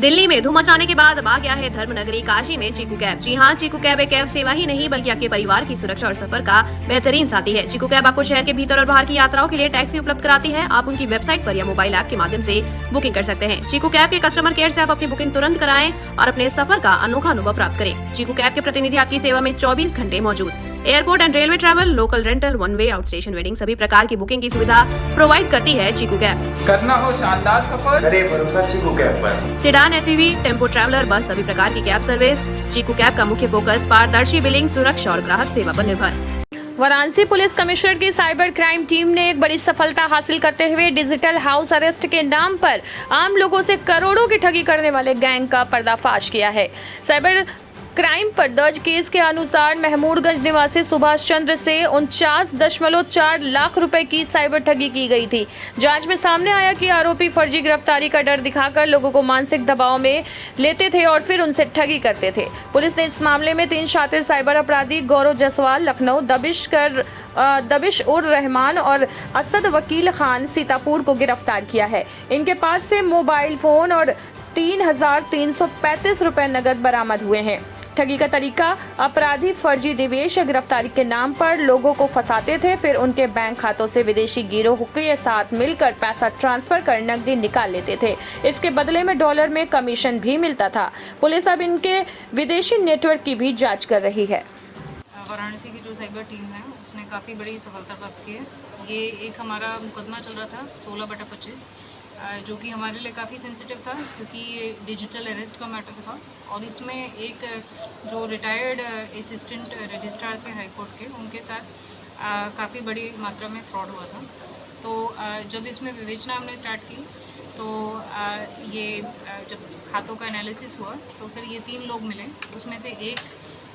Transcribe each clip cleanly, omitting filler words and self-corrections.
दिल्ली में धूम मचाने के बाद अब आ गया है धर्मनगरी काशी में चीकू कैब। जी हाँ, चीकू कैब एक कैब सेवा ही नहीं बल्कि आपके परिवार की सुरक्षा और सफर का बेहतरीन साथी है। चीकू कैब आपको शहर के भीतर और बाहर की यात्राओं के लिए टैक्सी उपलब्ध कराती है। आप उनकी वेबसाइट पर या मोबाइल ऐप के माध्यम से बुकिंग कर सकते हैं। चीकू कैब के कस्टमर केयर से आप अपनी बुकिंग तुरंत कराएं और अपने सफर का अनोखा अनुभव प्राप्त करें। चीकू कैब के प्रतिनिधि आपकी सेवा में 24 घंटे मौजूद। Airport and railway travel, local rental, one way, out station waiting सभी प्रकार की बुकिंग की सुविधा प्रोवाइड करती है चीकू कैब। करना हो शानदार सफर, करे भरोसा चीकू कैब पर। सेडान, एसयूवी, टेम्पो ट्रैवलर, बस सभी प्रकार की कैब सर्विस। चीकू कैब का मुख्य फोकस पारदर्शी बिलिंग, सुरक्षा और ग्राहक सेवा पर निर्भर। वाराणसी पुलिस कमिश्नर की साइबर क्राइम टीम ने एक बड़ी सफलता हासिल करते हुए डिजिटल हाउस अरेस्ट के नाम पर आम लोगों से करोड़ों की ठगी करने वाले गैंग का पर्दाफाश किया है। साइबर क्राइम पर दर्ज केस के अनुसार महमूदगंज निवासी सुभाष चंद्र से 49.4 लाख रुपए की साइबर ठगी की गई थी। जांच में सामने आया कि आरोपी फर्जी गिरफ्तारी का डर दिखाकर लोगों को मानसिक दबाव में लेते थे और फिर उनसे ठगी करते थे। पुलिस ने इस मामले में 3 शातिर साइबर अपराधी गौरव जायसवाल लखनऊ, दबिश उर रहमान और असद वकील खान सीतापुर को गिरफ्तार किया है। इनके पास से मोबाइल फोन और 3,335 रुपए नकद बरामद हुए हैं। ठगी का तरीका, अपराधी फर्जी निवेश या गिरफ्तारी के नाम पर लोगों को फंसाते थे, फिर उनके बैंक खातों से विदेशी गिरोह के साथ मिलकर पैसा ट्रांसफर कर नकदी निकाल लेते थे। इसके बदले में डॉलर में कमीशन भी मिलता था। पुलिस अब इनके विदेशी नेटवर्क की भी जांच कर रही है। वाराणसी की जो साइबर टीम है उसने काफ़ी बड़ी सफलता प्राप्त की है। ये एक हमारा मुकदमा चल रहा था 16/25, जो कि हमारे लिए काफ़ी सेंसिटिव था क्योंकि ये डिजिटल अरेस्ट का मैटर था और इसमें एक जो रिटायर्ड असिस्टेंट रजिस्ट्रार थे हाई कोर्ट के, उनके साथ काफ़ी बड़ी मात्रा में फ्रॉड हुआ था। तो जब इसमें विवेचना हमने स्टार्ट की तो ये जब खातों का एनालिसिस हुआ तो फिर ये 3 लोग मिले। उसमें से एक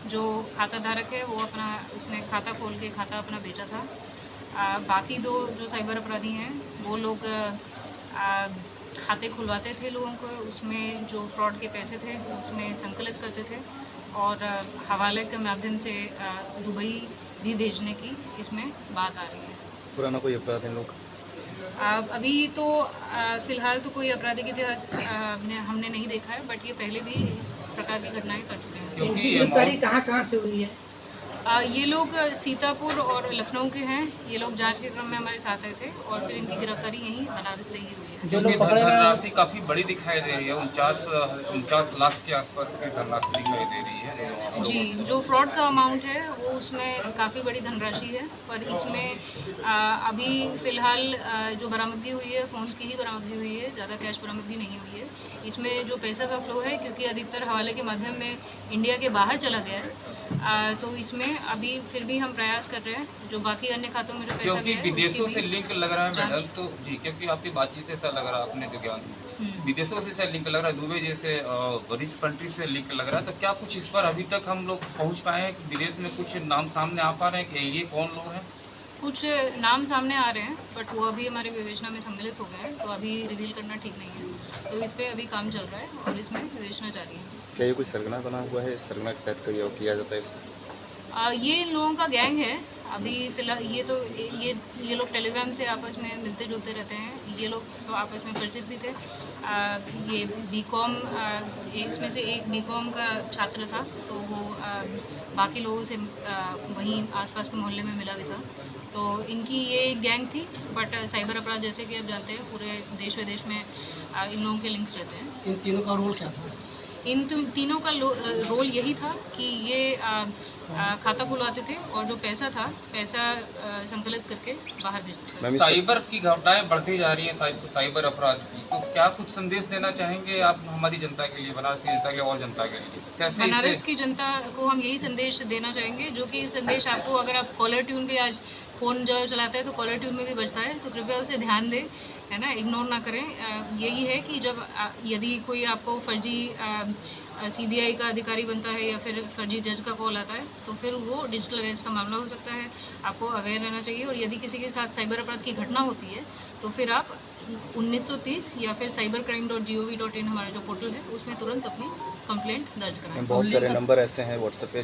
जो खाता धारक है वो उसने खाता खोल के खाता अपना बेचा था। बाकी 2 जो साइबर अपराधी हैं वो लोग खाते खुलवाते थे लोगों को, उसमें जो फ्रॉड के पैसे थे उसमें संकलित करते थे और हवाले के माध्यम से दुबई भी भेजने की इसमें बात आ रही है। पुराना कोई अपराध है लोग? अभी तो फ़िलहाल तो कोई आपराधिक इतिहास हमने नहीं देखा है, बट ये पहले भी इस प्रकार की घटनाएं कर चुके हैं। गिरफ्तारी कहाँ से हुई है? ये लोग सीतापुर और लखनऊ के हैं। ये लोग जांच के क्रम में हमारे साथ आए थे और फिर इनकी गिरफ्तारी यहीं बनारस से ही हुई है। जो लोग धनराशि काफी बड़ी दिखाई दे रही है, 49 लाख के आसपास की धनराशि दिखाई दे रही है। जी, जो फ्रॉड का अमाउंट है वो उसमें काफ़ी बड़ी धनराशि है, पर इसमें अभी फ़िलहाल जो बरामदगी हुई है फ़ोन्स की ही बरामदगी हुई है, ज़्यादा कैश बरामदगी नहीं हुई है। इसमें जो पैसा का फ्लो है, क्योंकि अधिकतर हवाले के माध्यम में इंडिया के बाहर चला गया है, तो इसमें अभी फिर भी हम प्रयास कर रहे हैं जो बाकी अन्य खातों में जो पैसा क्योंकि है विदेशों से लिंक लग रहा है मैडम, तो जी क्योंकि आपकी बातचीत से ऐसा लग रहा है, आपने जो ज्ञान विदेशों से ऐसा लिंक लग रहा है, दुबई जैसे बड़ी कंट्री से लिंक लग रहा है, तो क्या कुछ इस पर अभी तक हम लोग पहुंच पाए हैं? विदेश में कुछ नाम सामने आ पा रहे हैं कि ये कौन लोग हैं? कुछ नाम सामने आ रहे हैं, बट वो अभी हमारे विवेचना में सम्मिलित हो गए हैं, तो अभी रिवील करना ठीक नहीं है। तो इस पर अभी काम चल रहा है और इसमें विवेचना जारी है। क्या ये कोई सरगना बना हुआ है? सरगना के तहत किया जाता है इसको? ये इन लोगों का गैंग है। अभी फ़िलहाल ये लोग टेलीग्राम से आपस में मिलते जुलते रहते हैं। ये लोग तो आपस में परिचित भी थे। ये बीकॉम, इसमें से एक बीकॉम का छात्र था, तो वो बाकी लोगों से वहीं आसपास के मोहल्ले में मिला भी था। तो इनकी ये एक गैंग थी, बट साइबर अपराध जैसे कि आप जानते हैं पूरे देश विदेश में इन लोगों के लिंक्स रहते हैं। इन तीनों का रोल क्या था? इन तीनों का रोल यही था कि ये खाता खुलवाते थे और जो पैसा था संकलित करके बाहर भेजते थे। साइबर की घटनाएं बढ़ती जा रही हैं, साइबर अपराध की, तो क्या कुछ संदेश देना चाहेंगे आप हमारी जनता के लिए, बनारस की जनता के और जनता के लिए? कैसे बनारस की जनता को हम यही संदेश देना चाहेंगे, जो कि संदेश आपको, अगर आप कॉलर ट्यून भी आज फ़ोन जब चलाते हैं तो कॉलर ट्यून में भी बजता है, तो कृपया उसे ध्यान दें, है ना, इग्नोर ना करें। यही है कि जब यदि कोई आपको फर्जी CBI का अधिकारी बनता है या फिर फर्जी जज का कॉल आता है, तो फिर वो डिजिटल अरेस्ट का मामला हो सकता है। आपको अवेयर रहना चाहिए, और यदि किसी के साथ साइबर अपराध की घटना होती है तो फिर आप 1930 या फिर cybercrime.gov.in हमारा जो पोर्टल है उसमें तुरंत अपनी कंप्लेंट दर्ज कराएं। बहुत सारे नंबर ऐसे हैं व्हाट्सएप पे